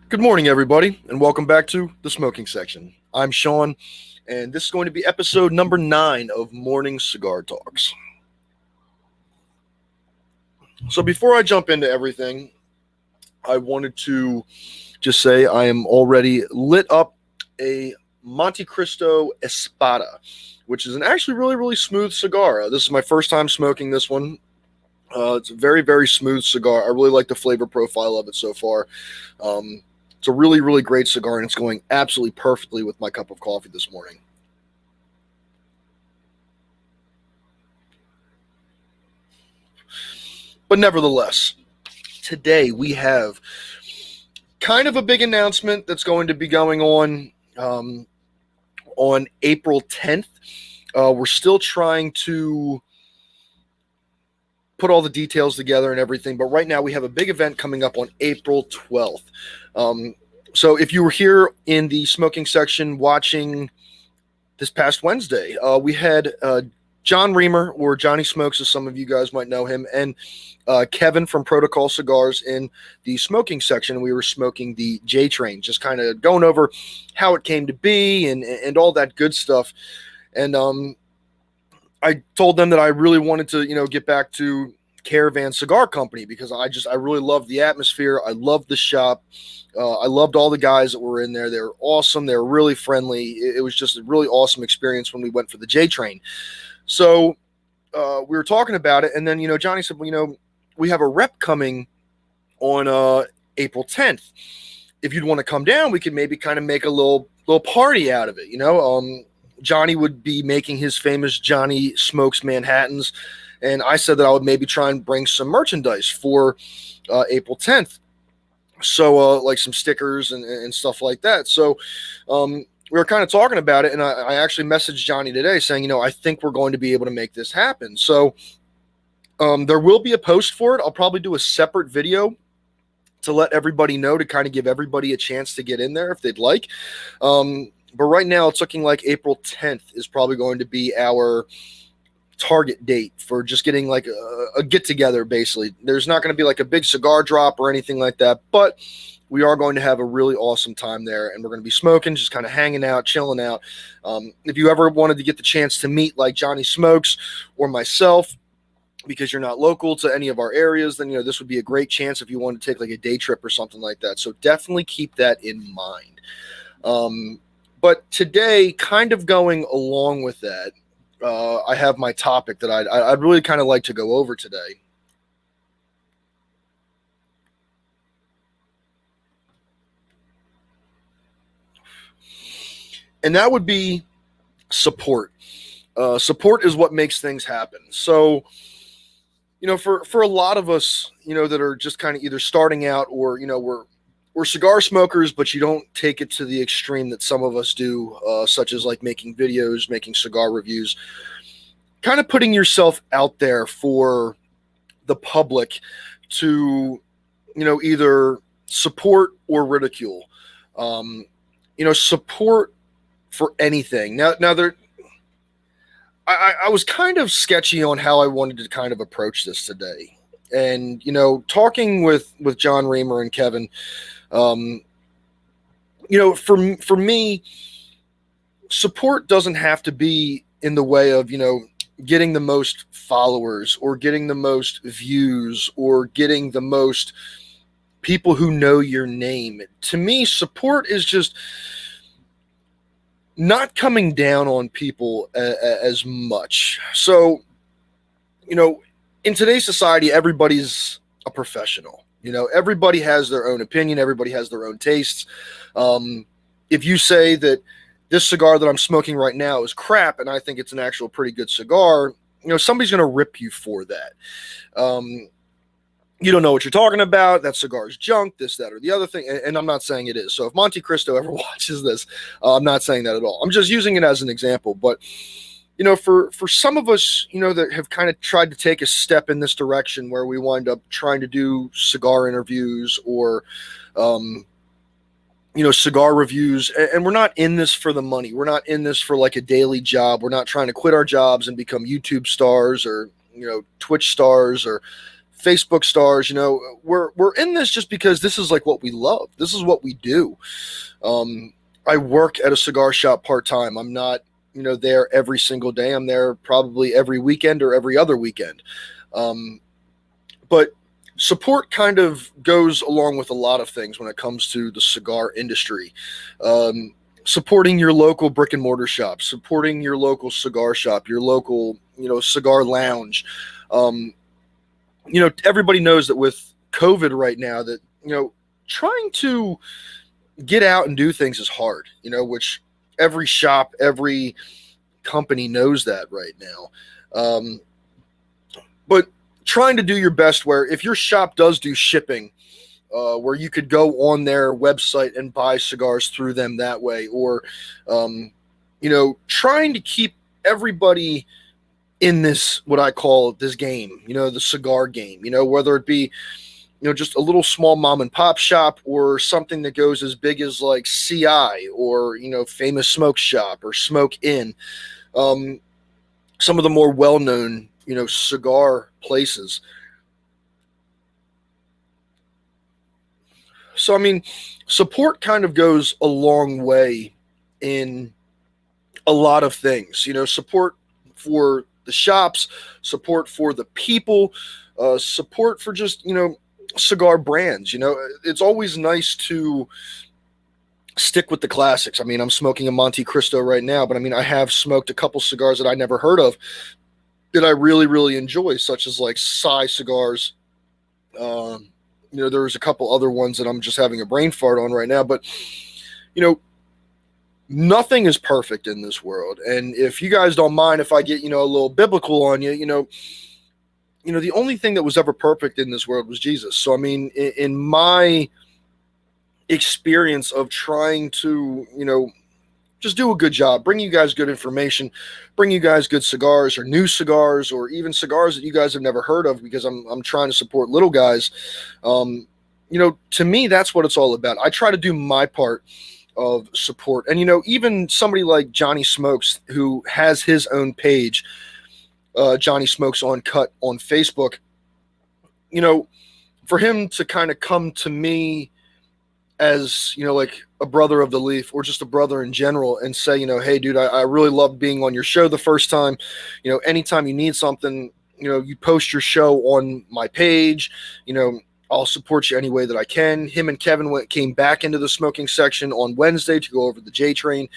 Good morning, everybody, and welcome back to the smoking section. I'm Sean, and this is going to be episode number 9 of Morning Cigar Talks. So, before I jump into everything, I wanted to just say I am already lit up a Monte Cristo Espada, which is an actually really smooth cigar. This is my first time smoking this one. It's a very smooth cigar. I really like the flavor profile of it so far. It's a really great cigar, and it's going absolutely perfectly with my cup of coffee this morning. But nevertheless, today we have kind of a big announcement that's going to be going on April 10th. We're still trying to put all the details together and everything, but right now we have a big event coming up on April 12th. So if you were here in the smoking section watching this past Wednesday, we had John Reamer, or Johnny Smokes, as some of you guys might know him, and Kevin from Protocol Cigars in the smoking section. We were smoking the J Train, just kind of going over how it came to be and all that good stuff. And I told them that I really wanted to, get back to Caravan Cigar Company because I really loved the atmosphere. I loved the shop. I loved all the guys that were in there. They were awesome. They were really friendly. It was just a really awesome experience when we went for the J Train. So we were talking about it, and then Johnny said, "Well, we have a rep coming on April 10th. If you'd want to come down, we could maybe kind of make a little party out of it. Johnny would be making his famous Johnny Smokes Manhattans, and I said that I would maybe try and bring some merchandise for April 10th. So like some stickers and stuff like that. So we were kind of talking about it, and I actually messaged Johnny today saying, I think we're going to be able to make this happen. So there will be a post for it. I'll probably do a separate video to let everybody know, to kind of give everybody a chance to get in there if they'd like. But right now it's looking like April 10th is probably going to be our target date for just getting like a get together. Basically, there's not going to be like a big cigar drop or anything like that, but we are going to have a really awesome time there, and we're going to be smoking, just kind of hanging out, chilling out. If you ever wanted to get the chance to meet like Johnny Smokes or myself, because you're not local to any of our areas, then this would be a great chance if you want to take like a day trip or something like that. So definitely keep that in mind. But today, kind of going along with that, I have my topic that I'd really kind of like to go over today. And that would be support. Support is what makes things happen. So, for a lot of us, that are just kind of either starting out or, we're cigar smokers, but you don't take it to the extreme that some of us do, such as like making videos, making cigar reviews, kind of putting yourself out there for the public to, either support or ridicule. Support for anything. Now I was kind of sketchy on how I wanted to kind of approach this today. And, talking with John Reamer and Kevin, for me, support doesn't have to be in the way of, getting the most followers or getting the most views or getting the most people who know your name. To me, support is just not coming down on people as much. So, in today's society, everybody's a professional. Everybody has their own opinion. Everybody has their own tastes. If you say that this cigar that I'm smoking right now is crap, and I think it's an actual pretty good cigar, somebody's going to rip you for that. You don't know what you're talking about. That cigar's junk, this, that, or the other thing. And I'm not saying it is. So if Monte Cristo ever watches this, I'm not saying that at all. I'm just using it as an example. But, for some of us, that have kind of tried to take a step in this direction where we wind up trying to do cigar interviews or, cigar reviews, and we're not in this for the money. We're not in this for like a daily job. We're not trying to quit our jobs and become YouTube stars or, Twitch stars or Facebook stars. We're in this just because this is like what we love. This is what we do. I work at a cigar shop part-time. I'm not, there every single day. I'm there probably every weekend or every other weekend. But support kind of goes along with a lot of things when it comes to the cigar industry. Supporting your local brick and mortar shop, supporting your local cigar shop, your local, cigar lounge. Everybody knows that with COVID right now that, trying to get out and do things is hard, which every shop, every company knows that right now. But trying to do your best where if your shop does do shipping, where you could go on their website and buy cigars through them that way, or, trying to keep everybody in this, what I call this game, the cigar game, whether it be, just a little small mom and pop shop or something that goes as big as like CI or, Famous Smoke Shop or Smoke Inn. Some of the more well-known, cigar places. So, support kind of goes a long way in a lot of things, support for the shops, support for the people, support for just, cigar brands. It's always nice to stick with the classics. I'm smoking a Monte Cristo right now, but I have smoked a couple cigars that I never heard of that I really, really enjoy, such as like Psy cigars. There's a couple other ones that I'm just having a brain fart on right now, but nothing is perfect in this world. And if you guys don't mind if I get, a little biblical on you, the only thing that was ever perfect in this world was Jesus. So, in my experience of trying to, just do a good job, bring you guys good information, bring you guys good cigars or new cigars or even cigars that you guys have never heard of, because I'm trying to support little guys. To me, that's what it's all about. I try to do my part of support. And, even somebody like Johnny Smokes, who has his own page, Johnny Smokes on Cut on Facebook, for him to kind of come to me as, like a brother of the leaf or just a brother in general and say, hey, dude, I really loved being on your show the first time. Anytime you need something, you post your show on my page, I'll support you any way that I can. Him and Kevin came back into the smoking section on Wednesday to go over the J Train.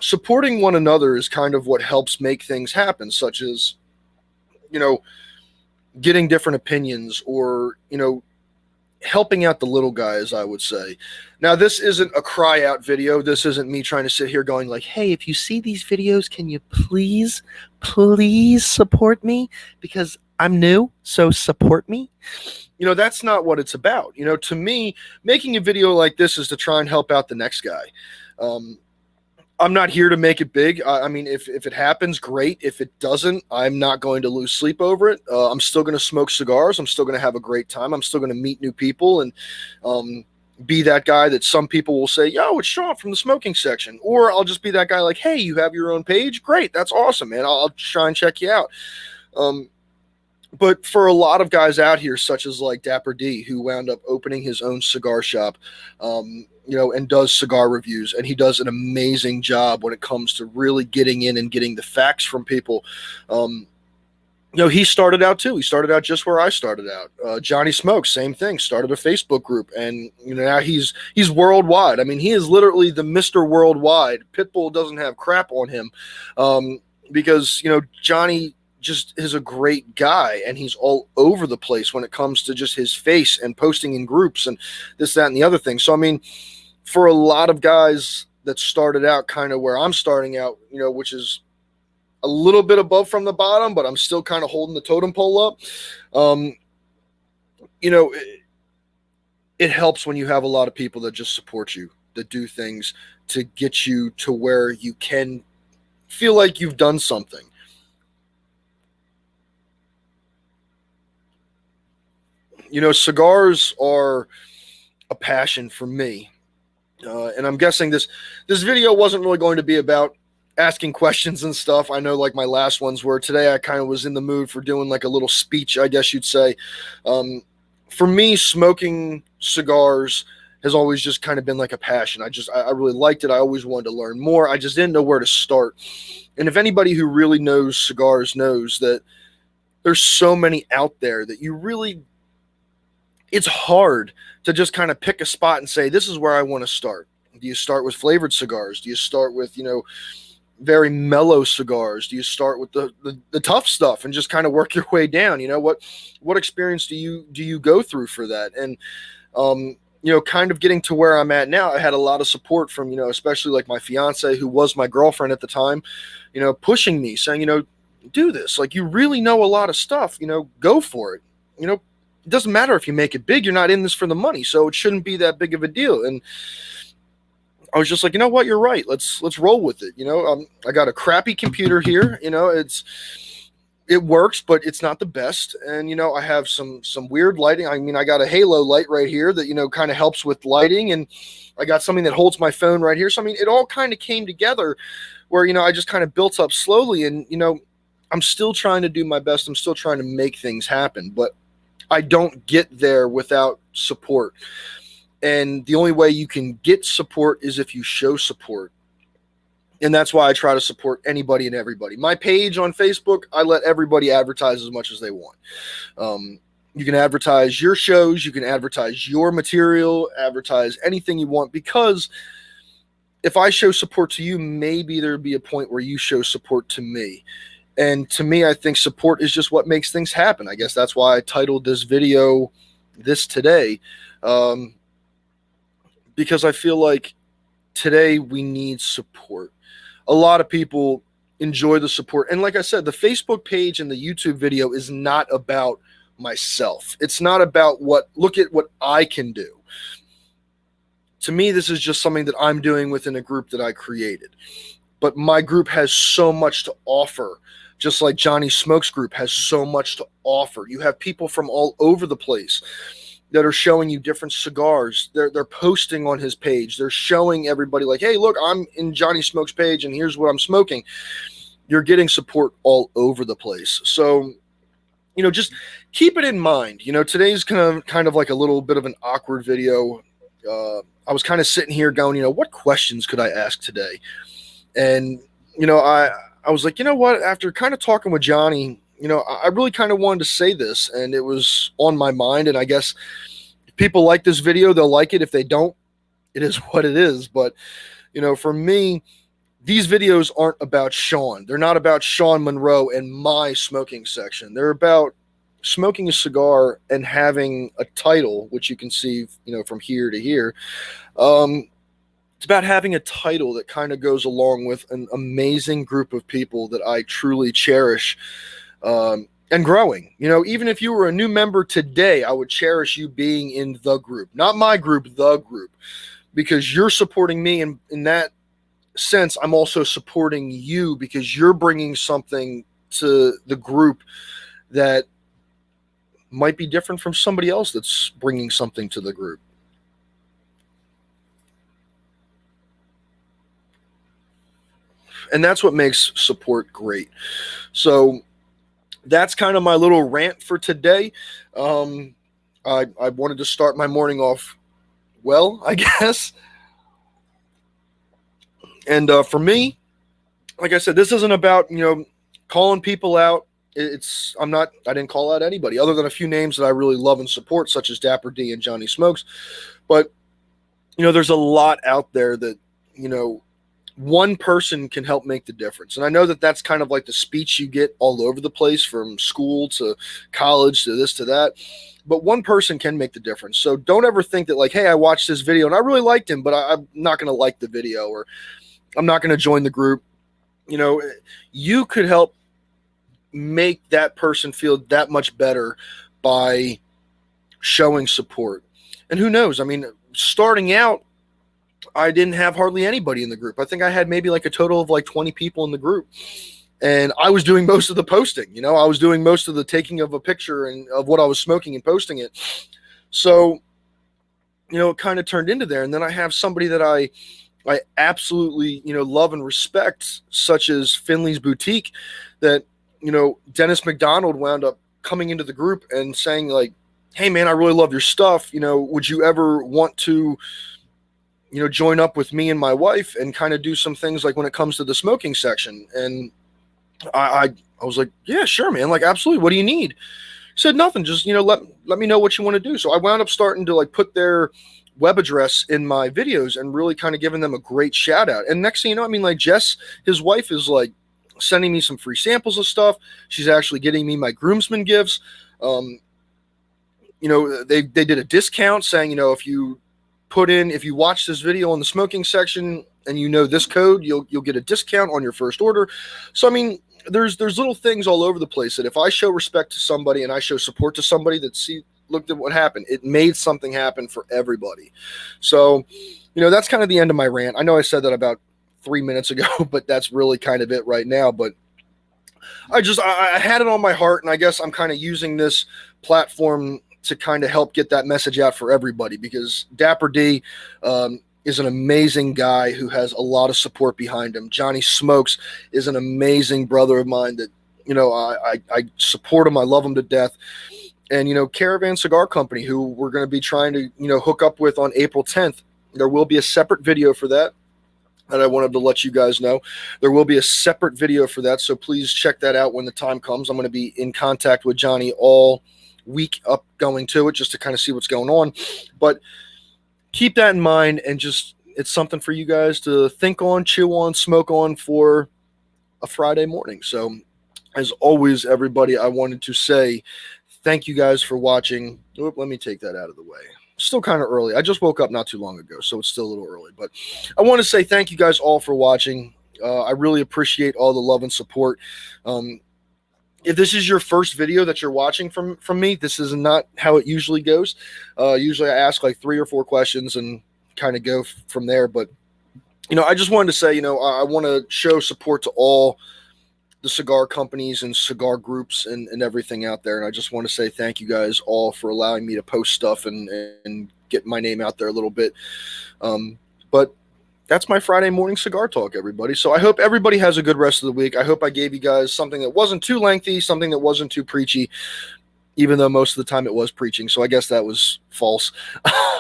Supporting one another is kind of what helps make things happen, such as, getting different opinions or, helping out the little guys, I would say. Now, this isn't a cry out video. This isn't me trying to sit here going like, hey, if you see these videos, can you please support me? Because I'm new, so support me. That's not what it's about. To me, making a video like this is to try and help out the next guy. I'm not here to make it big. If it happens, great. If it doesn't, I'm not going to lose sleep over it. I'm still going to smoke cigars. I'm still going to have a great time. I'm still going to meet new people and be that guy that some people will say, yo, it's Sean from the smoking section. Or I'll just be that guy like, hey, you have your own page? Great. That's awesome, man. I'll try and check you out. But for a lot of guys out here, such as like Dapper D, who wound up opening his own cigar shop, and does cigar reviews, and he does an amazing job when it comes to really getting in and getting the facts from people. He started out too. He started out just where I started out. Johnny Smokes, same thing, started a Facebook group, and now he's worldwide. He is literally the Mr. Worldwide. Pitbull doesn't have crap on him, because Johnny just is a great guy, and he's all over the place when it comes to just his face and posting in groups and this, that, and the other thing. So for a lot of guys that started out kind of where I'm starting out, which is a little bit above from the bottom, but I'm still kind of holding the totem pole up. It helps when you have a lot of people that just support you, that do things to get you to where you can feel like you've done something. Cigars are a passion for me. And I'm guessing this video wasn't really going to be about asking questions and stuff. I know like my last ones were today. I kind of was in the mood for doing like a little speech, I guess you'd say. For me, smoking cigars has always just kind of been like a passion. I really liked it. I always wanted to learn more. I just didn't know where to start. And if anybody who really knows cigars knows that there's so many out there that it's hard to just kind of pick a spot and say, this is where I want to start. Do you start with flavored cigars? Do you start with, very mellow cigars? Do you start with the tough stuff and just kind of work your way down? What experience do you go through for that? And kind of getting to where I'm at now, I had a lot of support from, especially like my fiance, who was my girlfriend at the time, pushing me, saying, do this. Like, you really know a lot of stuff, go for it. It doesn't matter if you make it big, you're not in this for the money, so it shouldn't be that big of a deal. And I was just like, you know what, you're right. Let's roll with it. I got a crappy computer here. It works, but it's not the best. And I have some weird lighting. I mean, I got a halo light right here that kind of helps with lighting, and I got something that holds my phone right here. So I mean, it all kind of came together where I just kind of built up slowly, and I'm still trying to do my best. I'm still trying to make things happen, but I don't get there without support. And the only way you can get support is if you show support. And that's why I try to support anybody and everybody. My page on Facebook, I let everybody advertise as much as they want. You can advertise your shows, you can advertise your material, advertise anything you want, because if I show support to you, maybe there'd be a point where you show support to me. And to me, I think support is just what makes things happen. I guess that's why I titled this video this today. Because I feel like today we need support. A lot of people enjoy the support. And like I said, the Facebook page and the YouTube video is not about myself. It's not about look at what I can do. To me, this is just something that I'm doing within a group that I created. But my group has so much to offer, just like Johnny Smoke's group has so much to offer. You have people from all over the place that are showing you different cigars. They're posting on his page. They're showing everybody like, hey, look, I'm in Johnny Smoke's page and here's what I'm smoking. You're getting support all over the place. So, just keep it in mind. Today's kind of like a little bit of an awkward video. I was kind of sitting here going, what questions could I ask today? And, I was like, you know what, after kind of talking with Johnny, I really kind of wanted to say this, and it was on my mind. And I guess if people like this video, they'll like it. If they don't, it is what it is. But, for me, these videos aren't about Sean. They're not about Sean Monroe and my smoking section. They're about smoking a cigar and having a title, which you can see, from here to here. It's about having a title that kind of goes along with an amazing group of people that I truly cherish. And growing, even if you were a new member today, I would cherish you being in the group, not my group, the group, because you're supporting me. And in that sense, I'm also supporting you because you're bringing something to the group that might be different from somebody else that's bringing something to the group. And that's what makes support great. So that's kind of my little rant for today. I wanted to start my morning off well, I guess. And for me, like I said, this isn't about, calling people out. I didn't call out anybody other than a few names that I really love and support, such as Dapper D and Johnny Smokes. But, there's a lot out there that, one person can help make the difference. And I know that that's kind of like the speech you get all over the place, from school to college to this to that. But one person can make the difference. So don't ever think that like, hey, I watched this video and I really liked him, but I'm not going to like the video, or I'm not going to join the group. You could help make that person feel that much better by showing support. And who knows? I mean, starting out, I didn't have hardly anybody in the group. I think I had maybe like a total of like 20 people in the group. And I was doing most of the posting. I was doing most of the taking of a picture and of what I was smoking and posting it. So, it kind of turned into there. And then I have somebody that I I absolutely, love and respect, such as Finley's Boutique, that, Dennis McDonald wound up coming into the group and saying, like, hey, man, I really love your stuff. Would you ever want to, join up with me and my wife and kind of do some things like when it comes to the smoking section? And I was like, yeah, sure, man. Like, absolutely. What do you need? He said, nothing. Just, let me know what you want to do. So I wound up starting to like put their web address in my videos and really kind of giving them a great shout out. And next thing you know, I mean, like Jess, his wife, is like sending me some free samples of stuff. She's actually getting me my groomsmen gifts. They did a discount saying, if you watch this video on the smoking section and this code, you'll get a discount on your first order. So, I mean, there's little things all over the place that if I show respect to somebody and I show support to somebody, looked at what happened. It made something happen for everybody. So, that's kind of the end of my rant. I know I said that about 3 minutes ago, but that's really kind of it right now. But I had it on my heart, and I guess I'm kind of using this platform to kind of help get that message out for everybody, because Dapper D is an amazing guy who has a lot of support behind him. Johnny Smokes is an amazing brother of mine that, I support him. I love him to death. And, Caravan Cigar Company, who we're going to be trying to, hook up with on April 10th. There will be a separate video for that I wanted to let you guys know. There will be a separate video for that, so please check that out when the time comes. I'm going to be in contact with Johnny all week up going to it just to kind of see what's going on. But keep that in mind, and just, it's something for you guys to think on, chew on, smoke on for a Friday morning. So as always, everybody, I wanted to say thank you guys for watching. Let me take that out of the way. Still kind of early. I just woke up not too long ago, so it's still a little early. But I want to say thank you guys all for watching. I really appreciate all the love and support. If this is your first video that you're watching from me, this is not how it usually goes. Usually I ask like 3 or 4 questions and kind of go from there. But, I just wanted to say, I want to show support to all the cigar companies and cigar groups and everything out there. And I just want to say thank you guys all for allowing me to post stuff and get my name out there a little bit. But that's my Friday morning cigar talk, everybody. So I hope everybody has a good rest of the week. I hope I gave you guys something that wasn't too lengthy, something that wasn't too preachy, even though most of the time it was preaching. So I guess that was false.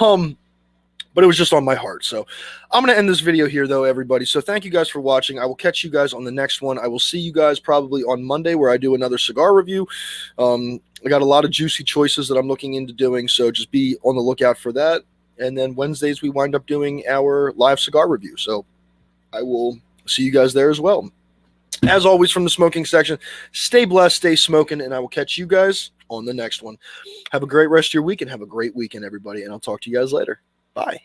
But it was just on my heart. So I'm going to end this video here, though, everybody. So thank you guys for watching. I will catch you guys on the next one. I will see you guys probably on Monday, where I do another cigar review. I got a lot of juicy choices that I'm looking into doing, so just be on the lookout for that. And then Wednesdays, we wind up doing our live cigar review. So I will see you guys there as well. As always, from the smoking section, stay blessed, stay smoking, and I will catch you guys on the next one. Have a great rest of your week, and have a great weekend, everybody. And I'll talk to you guys later. Bye.